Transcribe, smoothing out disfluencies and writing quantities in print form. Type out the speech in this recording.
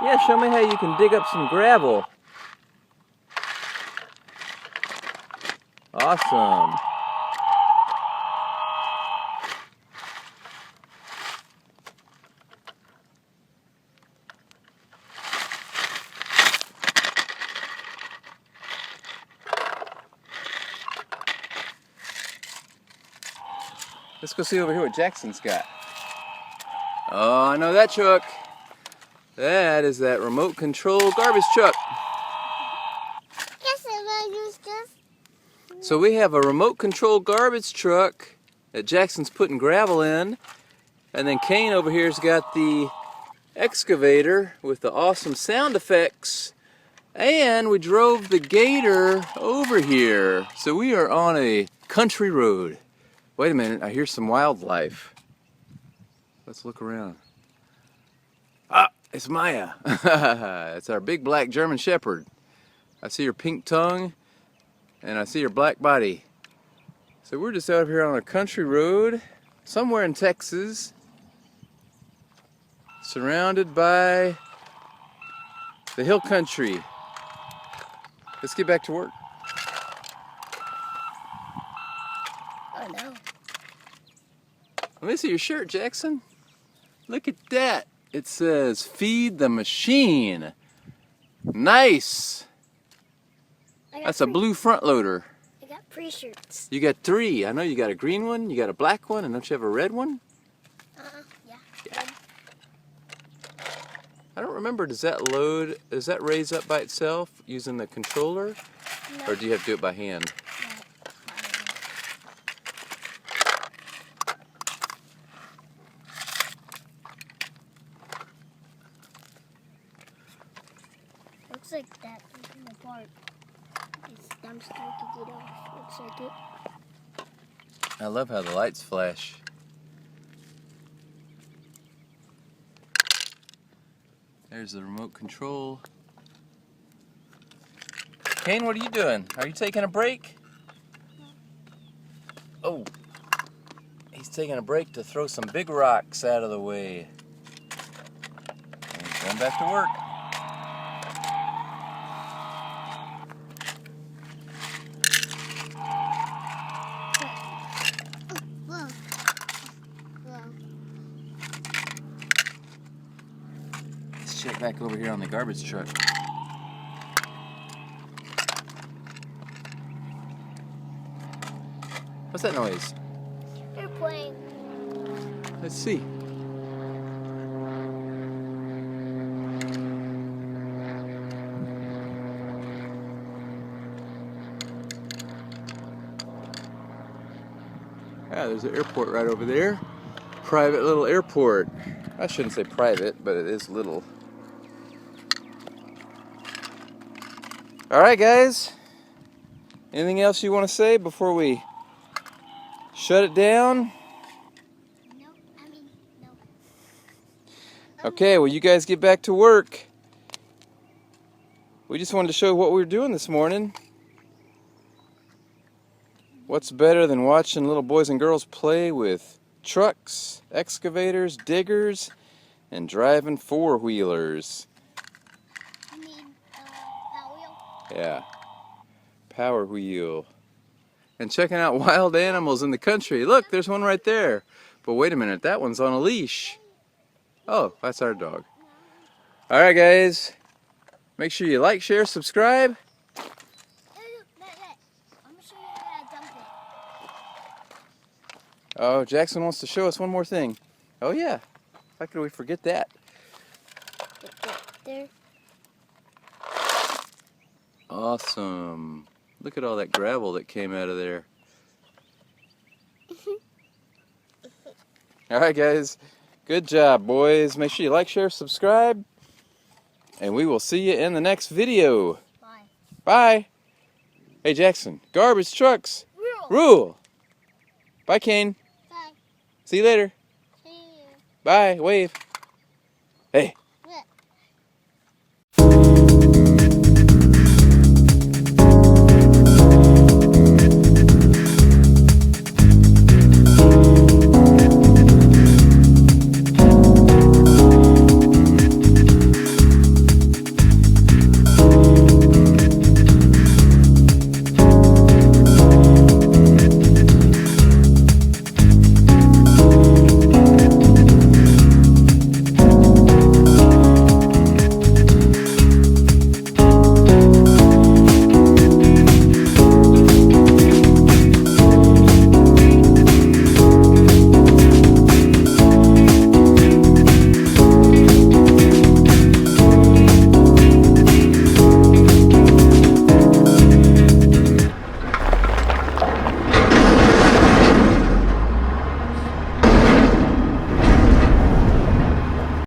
Yeah, show me how you can dig up some gravel. Awesome. Let's go see over here what Jackson's got. Oh, I know that truck. That is that remote control garbage truck. Yes, I use this. So we have a remote control garbage truck that Jackson's putting gravel in. And then Kane over here's got the excavator with the awesome sound effects. And we drove the Gator over here. So we are on a country road. Wait a minute, I hear some wildlife. Let's look around. Ah, it's Maya. It's our big black German Shepherd. I see her pink tongue and I see her black body. So we're just out here on a country road somewhere in Texas, surrounded by the hill country. Let's get back to work. Oh no. Let me see your shirt, Jackson. Look at that. It says, "Feed the machine." Nice. That's a blue front loader. I got pre-shirts. You got 3. I know you got a green one, you got a black one, and don't you have a red one? Yeah. Yeah. I don't remember, does that raise up by itself using the controller? No. Or do you have to do it by hand? Looks like that in the park. This dumpster to get off. Looks like it. I love how the lights flash. There's the remote control. Kane, what are you doing? Are you taking a break? Oh, he's taking a break to throw some big rocks out of the way. And he's going back to work. Whoa. Whoa. Let's check back over here on the garbage truck. What's that noise? They're playing. Let's see. Yeah, there's an airport right over there. Private little airport. I shouldn't say private, but it is little. Alright guys, anything else you want to say before we shut it down? No. Okay, well you guys get back to work. We just wanted to show what we were doing this morning. What's better than watching little boys and girls play with trucks, excavators, diggers, and driving four-wheelers? You mean Power Wheel? Yeah, power wheel. And checking out wild animals in the country. Look, there's one right there. But wait a minute, that one's on a leash. Oh, that's our dog. Alright guys, make sure you like, share, subscribe. I'm gonna show you how to dump it. Oh, Jackson wants to show us one more thing. Oh yeah, how could we forget that? There. Awesome. Look at all that gravel that came out of there. Alright guys, good job boys. Make sure you like, share, subscribe. And we will see you in the next video. Bye. Bye. Hey Jackson, garbage trucks rule. Bye Kane. Bye. See you later. See you. Bye. Wave. Hey.